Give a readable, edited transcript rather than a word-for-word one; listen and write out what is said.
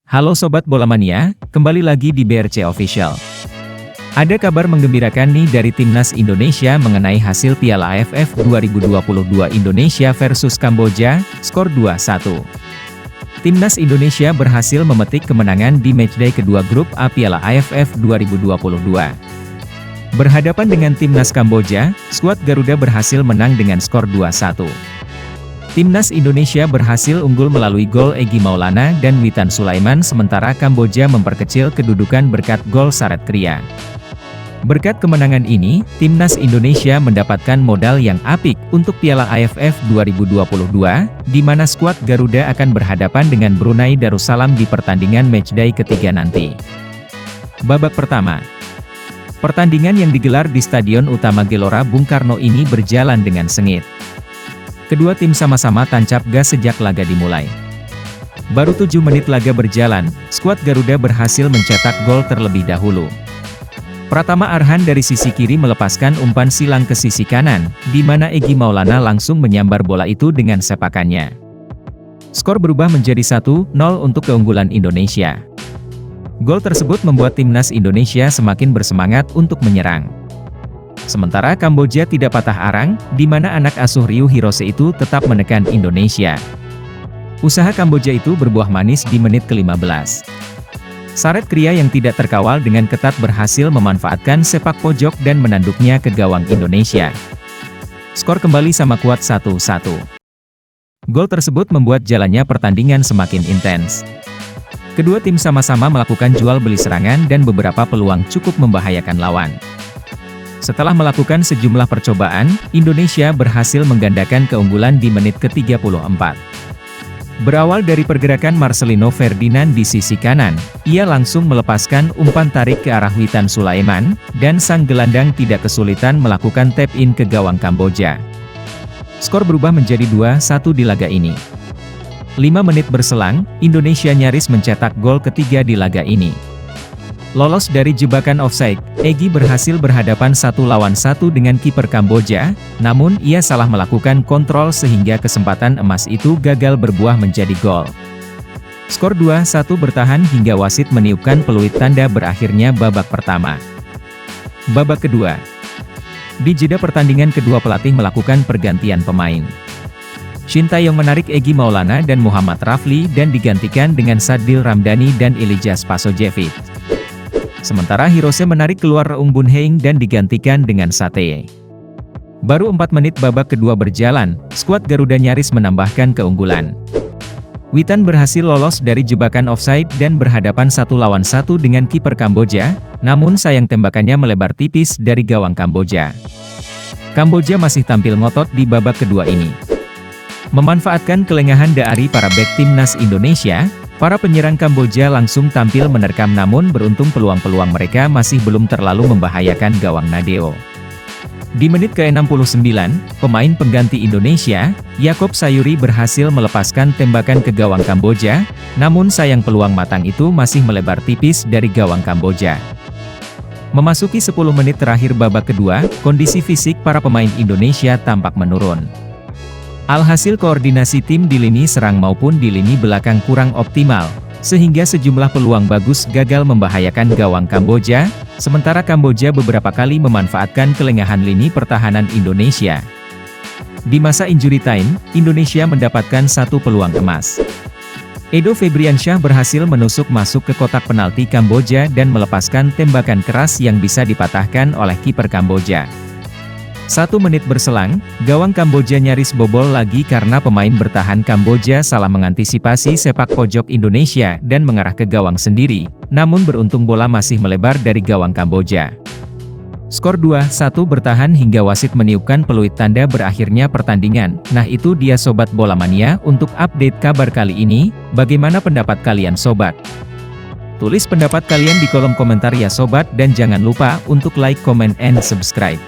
Halo Sobat Bola Mania, kembali lagi di BRC Official. Ada kabar menggembirakan nih dari Timnas Indonesia mengenai hasil Piala AFF 2022 Indonesia versus Kamboja, skor 2-1. Timnas Indonesia berhasil memetik kemenangan di matchday kedua grup A Piala AFF 2022. Berhadapan dengan Timnas Kamboja, skuad Garuda berhasil menang dengan skor 2-1. Timnas Indonesia berhasil unggul melalui gol Egy Maulana dan Witan Sulaiman sementara Kamboja memperkecil kedudukan berkat gol Saret Kria. Berkat kemenangan ini, Timnas Indonesia mendapatkan modal yang apik untuk Piala AFF 2022, di mana skuad Garuda akan berhadapan dengan Brunei Darussalam di pertandingan matchday ketiga nanti. Babak pertama. Pertandingan yang digelar di Stadion Utama Gelora Bung Karno ini berjalan dengan sengit. Kedua tim sama-sama tancap gas sejak laga dimulai. Baru 7 menit laga berjalan, skuad Garuda berhasil mencetak gol terlebih dahulu. Pratama Arhan dari sisi kiri melepaskan umpan silang ke sisi kanan, di mana Egy Maulana langsung menyambar bola itu dengan sepakannya. Skor berubah menjadi 1-0 untuk keunggulan Indonesia. Gol tersebut membuat Timnas Indonesia semakin bersemangat untuk menyerang. Sementara Kamboja tidak patah arang, di mana anak asuh Ryu Hirose itu tetap menekan Indonesia. Usaha Kamboja itu berbuah manis di menit ke-15. Saret Kria yang tidak terkawal dengan ketat berhasil memanfaatkan sepak pojok dan menanduknya ke gawang Indonesia. Skor kembali sama kuat 1-1. Gol tersebut membuat jalannya pertandingan semakin intens. Kedua tim sama-sama melakukan jual beli serangan dan beberapa peluang cukup membahayakan lawan. Setelah melakukan sejumlah percobaan, Indonesia berhasil menggandakan keunggulan di menit ke-34. Berawal dari pergerakan Marcelino Ferdinand di sisi kanan, ia langsung melepaskan umpan tarik ke arah Witan Sulaiman, dan sang gelandang tidak kesulitan melakukan tap-in ke gawang Kamboja. Skor berubah menjadi 2-1 di laga ini. 5 menit berselang, Indonesia nyaris mencetak gol ketiga di laga ini. Lolos dari jebakan offside, Egy berhasil berhadapan 1-1 dengan kiper Kamboja, namun ia salah melakukan kontrol sehingga kesempatan emas itu gagal berbuah menjadi gol. Skor 2-1 bertahan hingga wasit meniupkan peluit tanda berakhirnya babak pertama. Babak kedua. Di jeda pertandingan kedua pelatih melakukan pergantian pemain. Shin Taeyong menarik Egy Maulana dan Muhammad Rafli dan digantikan dengan Sadil Ramdhani dan Ilijah Spasojevic. Sementara Hirose menarik keluar Reung Bun Heing dan digantikan dengan Sateye. Baru 4 menit babak kedua berjalan, skuad Garuda nyaris menambahkan keunggulan. Witan berhasil lolos dari jebakan offside dan berhadapan 1-1 dengan kiper Kamboja, namun sayang tembakannya melebar tipis dari gawang Kamboja. Kamboja masih tampil ngotot di babak kedua ini. Memanfaatkan kelengahan dari para bek Timnas Indonesia, para penyerang Kamboja langsung tampil menerkam namun beruntung peluang-peluang mereka masih belum terlalu membahayakan gawang Nadeo. Di menit ke-69, pemain pengganti Indonesia, Yaakob Sayuri berhasil melepaskan tembakan ke gawang Kamboja, namun sayang peluang matang itu masih melebar tipis dari gawang Kamboja. Memasuki 10 menit terakhir babak kedua, kondisi fisik para pemain Indonesia tampak menurun. Alhasil koordinasi tim di lini serang maupun di lini belakang kurang optimal, sehingga sejumlah peluang bagus gagal membahayakan gawang Kamboja, sementara Kamboja beberapa kali memanfaatkan kelengahan lini pertahanan Indonesia. Di masa injury time, Indonesia mendapatkan 1 peluang emas. Edo Febriansyah berhasil menusuk masuk ke kotak penalti Kamboja dan melepaskan tembakan keras yang bisa dipatahkan oleh kiper Kamboja. 1 menit berselang, gawang Kamboja nyaris bobol lagi karena pemain bertahan Kamboja salah mengantisipasi sepak pojok Indonesia dan mengarah ke gawang sendiri, namun beruntung bola masih melebar dari gawang Kamboja. Skor 2-1 bertahan hingga wasit meniupkan peluit tanda berakhirnya pertandingan. Nah itu dia Sobat Bola Mania untuk update kabar kali ini, bagaimana pendapat kalian Sobat? Tulis pendapat kalian di kolom komentar ya Sobat dan jangan lupa untuk like, comment, and subscribe.